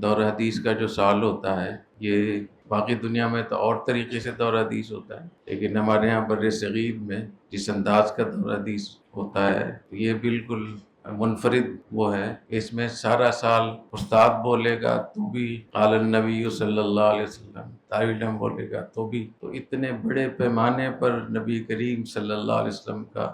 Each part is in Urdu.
دور حدیث کا جو سال ہوتا ہے، یہ باقی دنیا میں تو اور طریقے سے دور حدیث ہوتا ہے، لیکن ہمارے یہاں بر صغیر میں جس انداز کا دور حدیث ہوتا ہے یہ بالکل منفرد وہ ہے کہ اس میں سارا سال استاد بولے گا تو بھی قال النبی صلی اللہ علیہ وسلم، طالب علم بولے گا تو بھی، تو اتنے بڑے پیمانے پر نبی کریم صلی اللہ علیہ وسلم کا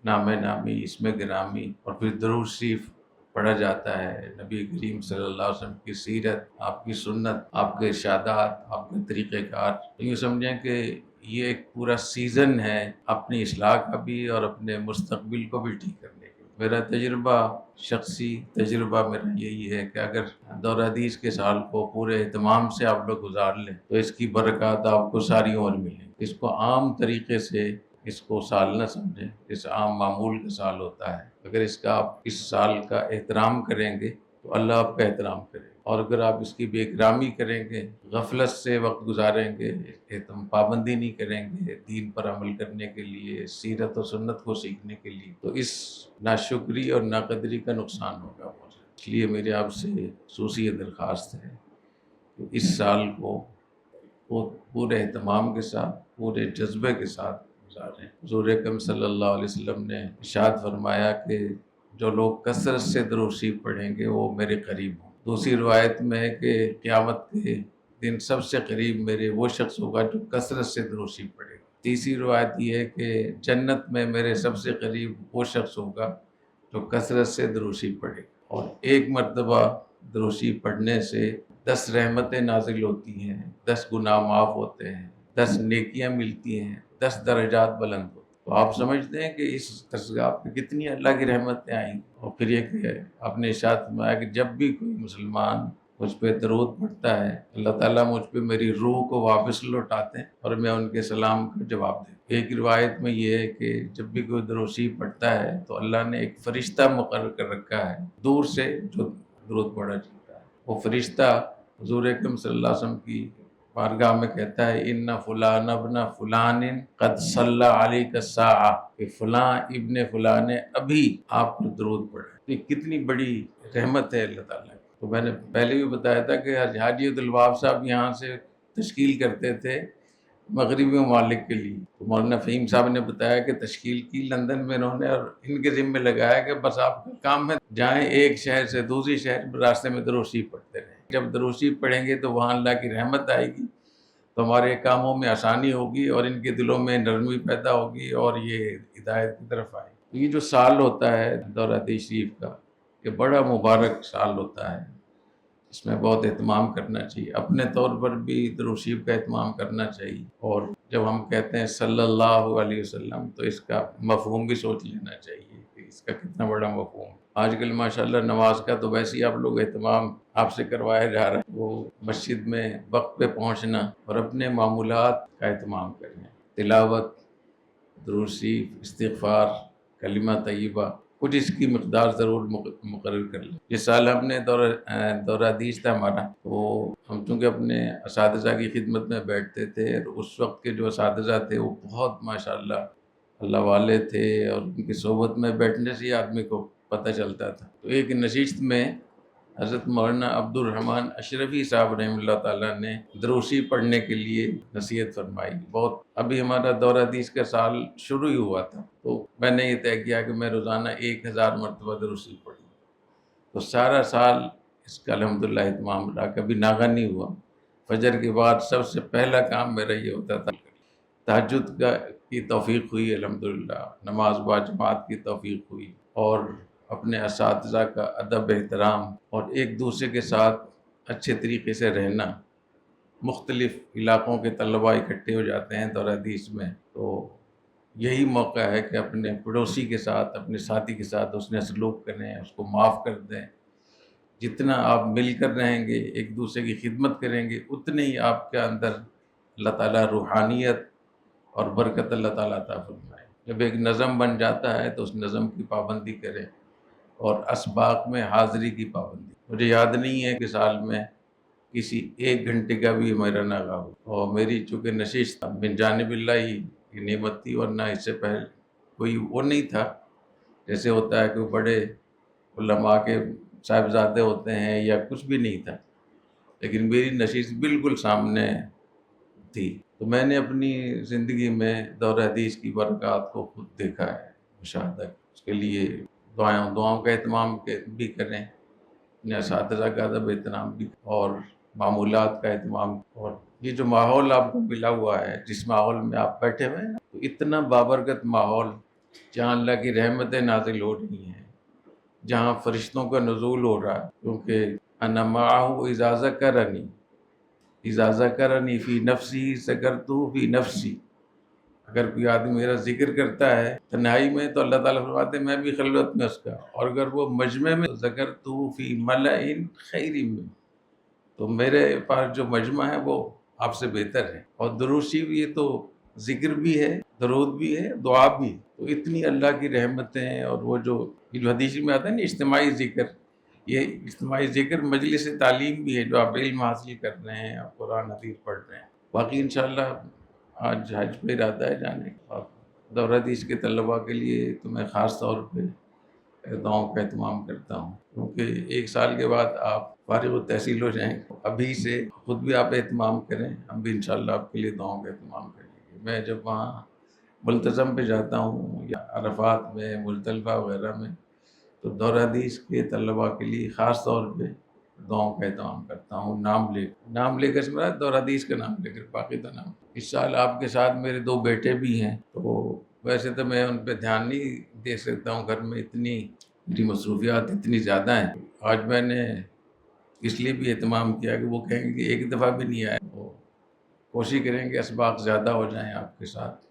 نام نامی، اسم گرامی، اور پھر درود شریف پڑھا جاتا ہے، نبی کریم صلی اللہ علیہ وسلم کی سیرت، آپ کی سنت، آپ کے ارشادات، آپ کے طریقہ کار، تو یہ سمجھیں کہ یہ ایک پورا سیزن ہے اپنی اصلاح کا بھی اور اپنے مستقبل کو بھی ٹھیک کرنے کا۔ میرا تجربہ، شخصی تجربہ میرا یہی ہے کہ اگر دور حدیث کے سال کو پورے اہتمام سے آپ لوگ گزار لیں تو اس کی برکات آپ کو ساری عمر ملیں۔ اس کو عام طریقے سے اس کو سال نہ سمجھیں، اس عام معمول کا سال ہوتا ہے۔ اگر اس کا آپ اس سال کا احترام کریں گے تو اللہ آپ کا احترام کرے گا، اور اگر آپ اس کی بے احترامی کریں گے، غفلت سے وقت گزاریں گے، پابندی نہیں کریں گے دین پر عمل کرنے کے لیے، سیرت و سنت کو سیکھنے کے لیے، تو اس ناشکری اور ناقدری کا نقصان ہوگا مجھے۔ اس لیے میری آپ سے خصوصی درخواست ہے کہ اس سال کو پورے اہتمام کے ساتھ، پورے جذبے کے ساتھ گزاریں۔ حضور اکرم صلی اللہ علیہ وسلم نے ارشاد فرمایا کہ جو لوگ کثرت سے درود شریف پڑھیں گے وہ میرے قریب ہوں۔ دوسری روایت میں ہے کہ قیامت کے دن سب سے قریب میرے وہ شخص ہوگا جو کثرت سے درود شریف پڑھے گا۔ تیسری روایت یہ ہے کہ جنت میں میرے سب سے قریب وہ شخص ہوگا جو کثرت سے درود شریف پڑھے گا، اور ایک مرتبہ درود شریف پڑھنے سے 10 رحمتیں نازل ہوتی ہیں، 10 گناہ معاف ہوتے ہیں، 10 نیکیاں ملتی ہیں، 10 درجات بلند ہوتے ہیں۔ تو آپ سمجھتے ہیں کہ اس درسگاہ پہ کتنی اللہ کی رحمتیں آئیں گی۔ اور پھر یہ کہ آپ نے ارشاد فرمایا کہ جب بھی کوئی مسلمان مجھ پہ درود پڑھتا ہے، اللہ تعالیٰ مجھ پہ میری روح کو واپس لوٹاتے ہیں اور میں ان کے سلام کا جواب دوں۔ ایک روایت میں یہ ہے کہ جب بھی کوئی درود شریف پڑھتا ہے تو اللہ نے ایک فرشتہ مقرر کر رکھا ہے دور سے جو درود پڑھا جاتا ہے، وہ فرشتہ حضور اکرم صلی اللہ علیہ وسلم کی بارگاہ میں کہتا ہے ان فلان ابن فلان قد صلی علیک الساعہ، کہ فلاں ابن فلاں نے ابھی آپ پر درود پڑھا۔ یہ کتنی بڑی رحمت ہے اللہ تعالیٰ کی۔ تو میں نے پہلے بھی بتایا تھا کہ حاجی عبدالوہاب صاحب یہاں سے تشکیل کرتے تھے مغربی ممالک کے لیے، تو مولانا فہیم صاحب نے بتایا کہ تشکیل کی لندن میں انہوں نے، اور ان کے ذمہ لگایا کہ بس آپ کا کام ہے جائیں ایک شہر سے دوسری شہر میں راستے میں درود شریف پڑھتے رہیں۔ جب درود شریف پڑھیں گے تو وہاں اللہ کی رحمت آئے گی، تو ہمارے کاموں میں آسانی ہوگی اور ان کے دلوں میں نرمی پیدا ہوگی اور یہ ہدایت کی طرف آئے گی۔ یہ جو سال ہوتا ہے دورہ حدیث شریف کا، یہ بڑا مبارک سال ہوتا ہے، اس میں بہت اہتمام کرنا چاہیے، اپنے طور پر بھی درود شریف کا اہتمام کرنا چاہیے، اور جب ہم کہتے ہیں صلی اللہ علیہ وسلم تو اس کا مفہوم بھی سوچ لینا چاہیے کہ اس کا کتنا بڑا مفہوم ہے۔ آج کل ماشاءاللہ نماز کا تو ویسے ہی آپ لوگ اہتمام آپ سے کروایا جا رہا ہے، وہ مسجد میں وقت پہ پہنچنا اور اپنے معمولات کا اہتمام کرنا، تلاوت، درود شریف، استغفار، کلمہ طیبہ، کچھ اس کی مقدار ضرور مقرر کر لیں۔ جس سال ہم نے دورہ حدیث تھا ہمارا، تو ہم چونکہ اپنے اساتذہ کی خدمت میں بیٹھتے تھے، اور اس وقت کے جو اساتذہ تھے وہ بہت ماشاءاللہ اللہ والے تھے، اور ان کی صحبت میں بیٹھنے سے ہی آدمی کو پتہ چلتا تھا۔ تو ایک نشست میں حضرت مولانا عبد الرحمن اشرفی صاحب رحمہ اللہ تعالیٰ نے درود شریف پڑھنے کے لیے نصیحت فرمائی۔ بہت ابھی ہمارا دورہ حدیث کا سال شروع ہی ہوا تھا، تو میں نے یہ طے کیا کہ میں روزانہ 1000 مرتبہ درود شریف پڑھوں۔ تو سارا سال اس کا الحمدللہ اہتمام رہا، کبھی ناغہ نہیں ہوا۔ فجر کے بعد سب سے پہلا کام میرا یہ ہوتا تھا۔ تہجد کی توفیق ہوئی الحمدللہ، نماز با جماعت کی توفیق ہوئی، اور اپنے اساتذہ کا ادب احترام اور ایک دوسرے کے ساتھ اچھے طریقے سے رہنا۔ مختلف علاقوں کے طلباء اکٹھے ہو جاتے ہیں دورہ حدیث میں، تو یہی موقع ہے کہ اپنے پڑوسی کے ساتھ، اپنے ساتھی کے ساتھ حسن سلوک کریں، اس کو معاف کر دیں۔ جتنا آپ مل کر رہیں گے، ایک دوسرے کی خدمت کریں گے، اتنے ہی آپ کے اندر اللہ تعالیٰ روحانیت اور برکت اللہ تعالیٰ عطا فرمائے۔ جب ایک نظم بن جاتا ہے تو اس نظم کی پابندی کریں، اور اسباق میں حاضری کی پابندی۔ مجھے یاد نہیں ہے کہ سال میں کسی 1 گھنٹے کا بھی میرا ناغہ ہو، اور میری چونکہ نشست من جانب اللہ ہی کی نعمت تھی، ورنہ اس سے پہلے کوئی وہ نہیں تھا، جیسے ہوتا ہے کہ بڑے علماء کے صاحبزادے ہوتے ہیں یا کچھ بھی نہیں تھا۔ لیکن میری نشست بالکل سامنے تھی. تو میں نے اپنی زندگی میں دور حدیث کی برکات کو خود دیکھا ہے، مشاہدہ. اس کے لیے دعاؤں کا اہتمام بھی کریں، اپنے اساتذہ کا ادب احترام بھی، اور معمولات کا اہتمام. اور یہ جو ماحول آپ کو ملا ہوا ہے، جس ماحول میں آپ بیٹھے ہوئے ہیں، تو اتنا بابرکت ماحول جہاں اللہ کی رحمتیں نازل ہو رہی ہیں، جہاں فرشتوں کا نزول ہو رہا ہے. کیونکہ انا معه اذا ذکرنی اذا ذکرنی فی نفسی ذکرتہ فی نفسی. اگر کوئی آدمی میرا ذکر کرتا ہے تنہائی میں تو اللہ تعالیٰ فرماتے ہیں میں بھی خلوت میں اس کا، اور اگر وہ مجمع میں ذکرتہ فی ملأ خیر میں، تو میرے پاس جو مجمع ہے وہ آپ سے بہتر ہے. اور درود شریف یہ تو ذکر بھی ہے، درود بھی ہے، دعا بھی ہے. تو اتنی اللہ کی رحمتیں. اور وہ جو حدیث میں آتا ہے نا اجتماعی ذکر، یہ اجتماعی ذکر مجلس تعلیم بھی ہے، جو آپ علم حاصل کر رہے ہیں، آپ قرآن حدیث پڑھ رہے ہیں. باقی انشاءاللہ آج حج پہ ارادہ ہے جانے کا. دور حدیث کے طلباء کے لیے تو میں خاص طور پہ دعاؤں کا اہتمام کرتا ہوں، کیونکہ 1 سال کے بعد آپ فارغ التحصیل ہو جائیں. ابھی سے خود بھی آپ اہتمام کریں، ہم بھی انشاءاللہ آپ کے لیے دعاؤں کا اہتمام کریں گے. میں جب وہاں ملتزم پہ جاتا ہوں یا عرفات میں، مزدلفہ وغیرہ میں، تو دور حدیث کے طلباء کے لیے خاص طور پہ دعاؤں کا اہتمام کرتا ہوں. نام لے کر سمجھا، دور حدیث کا نام لے کر، باقی تو نام. اس سال آپ کے ساتھ میرے 2 بیٹے بھی ہیں، تو ویسے تو میں ان پہ دھیان نہیں دے سکتا ہوں، گھر میں اتنی میری مصروفیات اتنی زیادہ ہیں. آج میں نے اس لیے بھی اہتمام کیا کہ وہ کہیں گے کہ ایک دفعہ بھی نہیں آئے. وہ کوشش کریں کہ اسباق زیادہ ہو جائیں، آپ کے ساتھ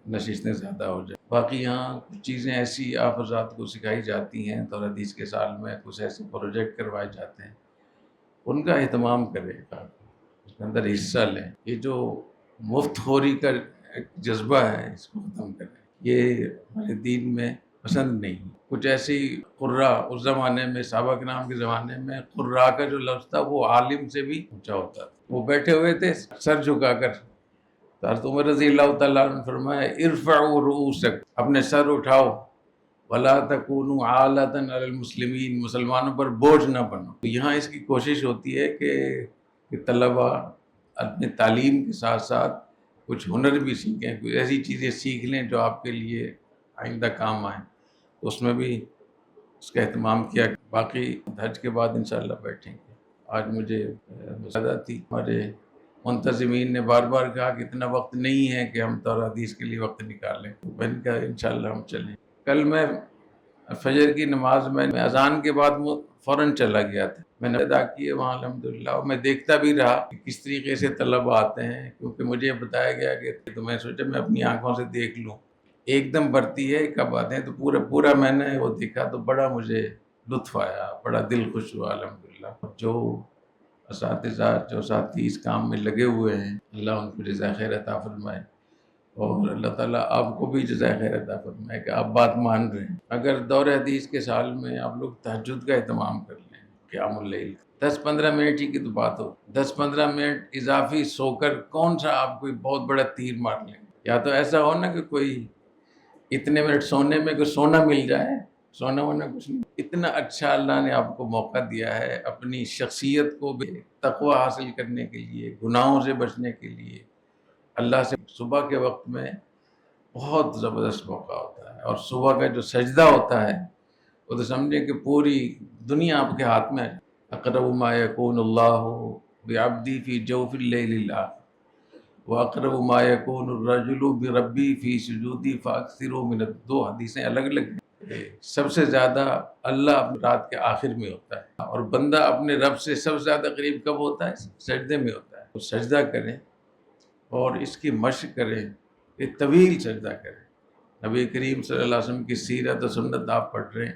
نشستیں زیادہ ہو جائیں. باقی یہاں کچھ چیزیں ایسی آپ حضرات کو سکھائی جاتی ہیں، دور حدیث کے سال میں کچھ ایسے پروجیکٹ کروائے جاتے ہیں، ان کا اہتمام کریں، اس کے اندر حصہ لیں. یہ جو مفت خوری کا ایک جذبہ ہے، اس کو ختم کریں. یہ ہمارے دین میں پسند نہیں. کچھ ایسی قرہ، اس زمانے میں صحابہ کرام کے زمانے میں قرہ کا جو لفظ تھا وہ عالم سے بھی اونچا ہوتا تھا. وہ بیٹھے ہوئے تھے سر جھکا کر. حضرت عمر رضی اللہ تعالیٰ عنہ نے فرمایا ارفعوا رؤوسک، اپنے سر اٹھاؤ، ولا تکونوا عالۃ علی المسلمین، مسلمانوں پر بوجھ نہ بنو. تو یہاں اس کی کوشش ہوتی ہے کہ طلباء اپنے تعلیم کے ساتھ ساتھ کچھ ہنر بھی سیکھیں، کچھ ایسی چیزیں سیکھ لیں جو آپ کے لیے آئندہ کام آئیں. تو اس میں بھی اس کا اہتمام کیا. باقی حج کے بعد انشاءاللہ بیٹھیں گے. آج مجھے مساعدہ تھی، ہمارے منتظمین نے بار بار کہا کہ اتنا وقت نہیں ہے کہ ہم دور حدیث کے لیے وقت نکالیں. میں نے کہا انشاءاللہ ہم چلیں. کل میں فجر کی نماز میں اذان کے بعد فوراً چلا گیا تھا. میں نے ادا کیے وہاں الحمدللہ، اور میں دیکھتا بھی رہا کہ کس طریقے سے طلباء آتے ہیں، کیونکہ مجھے بتایا گیا کہ تو میں سوچا میں اپنی آنکھوں سے دیکھ لوں. ایک دم بھرتی ہے، کب آتے ہیں. تو پورا میں نے وہ دیکھا تو بڑا مجھے لطف آیا، بڑا دل خوش ہوا الحمدللہ. جو اساتذہ، جو ساتھی اس کام میں لگے ہوئے ہیں، اللہ ان کو جزائے خیر عطا فرمائے، اور اللہ تعالیٰ آپ کو بھی جزائے خیر عطا فرمائے کہ آپ بات مان رہے ہیں. اگر دور حدیث کے سال میں آپ لوگ تہجد کا اہتمام کر لیں، قیام اللیل، 10-15 منٹ ہی کی تو بات ہو، 10-15 منٹ اضافی سو کر کون سا آپ کوئی بہت بڑا تیر مار لیں. یا تو ایسا ہو نا کہ کوئی اتنے منٹ سونے میں کوئی سونا مل جائے، سونا ہونا کچھ نہیں. اتنا اچھا اللہ نے آپ کو موقع دیا ہے اپنی شخصیت کو بھی تقوی حاصل کرنے کے لیے، گناہوں سے بچنے کے لیے. اللہ سے صبح کے وقت میں بہت زبردست موقع ہوتا ہے، اور صبح کا جو سجدہ ہوتا ہے وہ تو سمجھیں کہ پوری دنیا آپ کے ہاتھ میں ہے. اقرب ما یکون اللہ بعبدی فی جوف اللیل الاخر وَأَقْرَبُ مَا يَكُونُ الرَّجُلُ بِرَبِّهِ فِي سُجُودِهِ فَأَكْثِرُوا مِنَ الدُّعَاء. 2 حدیثیں الگ الگ ہیں. سب سے زیادہ اللہ اپنی رات کے آخر میں ہوتا ہے، اور بندہ اپنے رب سے سب سے زیادہ قریب کب ہوتا ہے؟ سجدے میں ہوتا ہے. تو سجدہ کریں اور اس کی مشق کریں، ایک طویل سجدہ کریں. نبی کریم صلی اللہ علیہ وسلم کی سیرت و سنت آپ پڑھ رہے ہیں.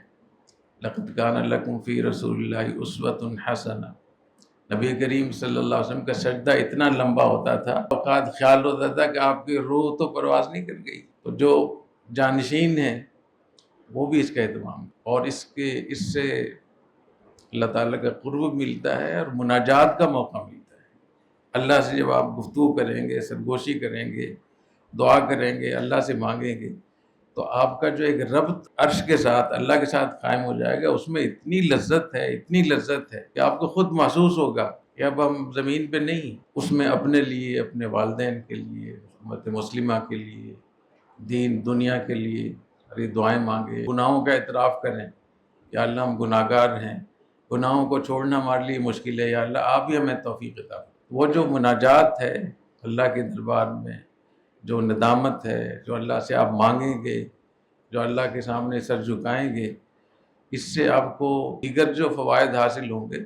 لَقَدْ كَانَ لَكُمْ فِي رَسُولِ اللَّهِ أُسْوَةٌ حَسَنَةٌ. نبی کریم صلی اللہ علیہ وسلم کا سجدہ اتنا لمبا ہوتا تھا، اوقات خیال ہوتا تھا کہ آپ کی روح تو پرواز نہیں کر گئی. تو جو جانشین ہیں وہ بھی اس کا اہتمام، اور اس سے اللہ تعالیٰ کا قرب ملتا ہے اور مناجات کا موقع ملتا ہے. اللہ سے جب آپ گفتگو کریں گے، سرگوشی کریں گے، دعا کریں گے، اللہ سے مانگیں گے، تو آپ کا جو ایک ربط عرش کے ساتھ، اللہ کے ساتھ قائم ہو جائے گا. اس میں اتنی لذت ہے کہ آپ کو خود محسوس ہوگا کہ اب ہم زمین پہ نہیں، اس میں اپنے لیے، اپنے والدین کے لیے، امت مسلمہ کے لیے، دین دنیا کے لیے ارے دعائیں مانگے، گناہوں کا اعتراف کریں، یا اللہ ہم گناہ گار ہیں، گناہوں کو چھوڑنا ہمارے لیے مشکل ہے، یا اللہ آپ ہی ہمیں توفیق عطا فرمائیں۔ وہ جو مناجات ہے اللہ کے دربار میں، جو ندامت ہے، جو اللہ سے آپ مانگیں گے، جو اللہ کے سامنے سر جھکائیں گے، اس سے آپ کو دیگر جو فوائد حاصل ہوں گے،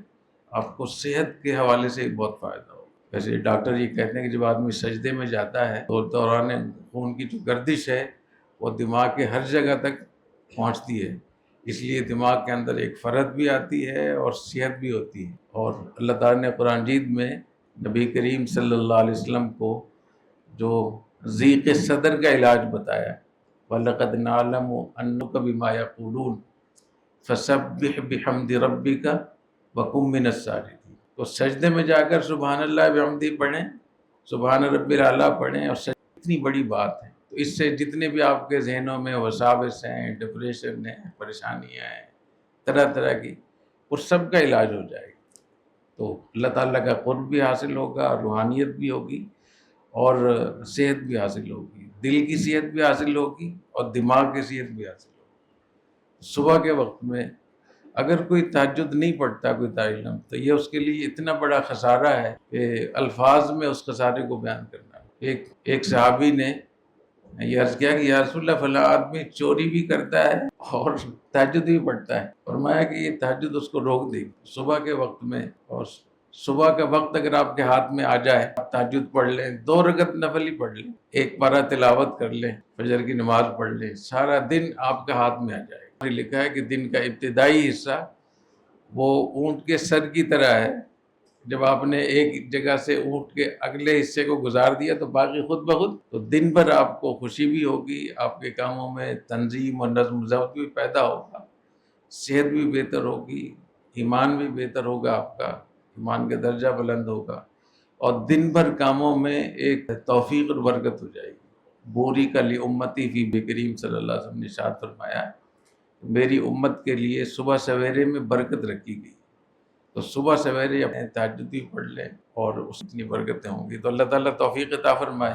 آپ کو صحت کے حوالے سے بہت فائدہ ہوگا۔ ویسے ڈاکٹر یہ کہتے ہیں کہ جب آدمی سجدے میں جاتا ہے تو دوران خون کی جو گردش ہے وہ دماغ کے ہر جگہ تک پہنچتی ہے، اس لیے دماغ کے اندر ایک فرحت بھی آتی ہے اور صحت بھی ہوتی ہے۔ اور اللہ تعالیٰ نے قرآن مجید میں نبی کریم صلی اللہ علیہ وسلم کو جو ضیق صدر کا علاج بتایا، وَلَقَدْ نَعْلَمُ أَنَّكَ بِمَا يَقُولُونَ فَسَبِّحْ بِحَمْدِ رَبِّكَ وَكُن مِّنَ السَّاجِدِينَ۔ تو سجدے میں جا کر سبحان اللہ بحمدہ پڑھیں، سبحان رب الاعلیٰ پڑھیں، اور سجدہ اتنی بڑی بات ہے۔ تو اس سے جتنے بھی آپ کے ذہنوں میں وساوس ہیں، ڈپریشن ہیں، پریشانیاں ہیں طرح طرح کی، اس سب کا علاج ہو جائے گا۔ تو اللہ تعالیٰ کا قرب بھی حاصل ہوگا، روحانیت بھی ہوگی، اور صحت بھی حاصل ہوگی، دل کی صحت بھی حاصل ہوگی اور دماغ کی صحت بھی حاصل ہوگی۔ صبح کے وقت میں اگر کوئی تہجد نہیں پڑھتا کوئی طالب علم، تو یہ اس کے لیے اتنا بڑا خسارہ ہے کہ الفاظ میں اس خسارے کو بیان کرنا۔ ایک صحابی نے یہ عرض کیا کہ یا رسول اللہ فلاں آدمی چوری بھی کرتا ہے اور تہجد بھی پڑھتا ہے، فرمایا کہ یہ تہجد اس کو روک دے گی صبح کے وقت میں۔ اور صبح کا وقت اگر آپ کے ہاتھ میں آ جائے، آپ تہجد پڑھ لیں، 2 رکعت نفل ہی پڑھ لیں، 1 پارہ تلاوت کر لیں، فجر کی نماز پڑھ لیں، سارا دن آپ کے ہاتھ میں آ جائے گا۔ لکھا ہے کہ دن کا ابتدائی حصہ وہ اونٹ کے سر کی طرح ہے، جب آپ نے ایک جگہ سے اونٹ کے اگلے حصے کو گزار دیا تو باقی خود بخود، تو دن بھر آپ کو خوشی بھی ہوگی، آپ کے کاموں میں تنظیم اور نظم و ضبط بھی پیدا ہوگا، صحت بھی بہتر ہوگی، ایمان بھی بہتر ہوگا، آپ کا ایمان کا درجہ بلند ہوگا، اور دن بھر کاموں میں ایک توفیق اور برکت ہو جائے گی۔ بوری کا لی امتی فی نبی کریم صلی اللہ علیہ وسلم نے ارشاد فرمایا، میری امت کے لیے صبح سویرے میں برکت رکھی گئی، تو صبح سویرے اپنے تہجد بھی پڑھ لیں اور اس اتنی برکتیں ہوں گی۔ تو اللہ تعالیٰ توفیق عطا فرمائے۔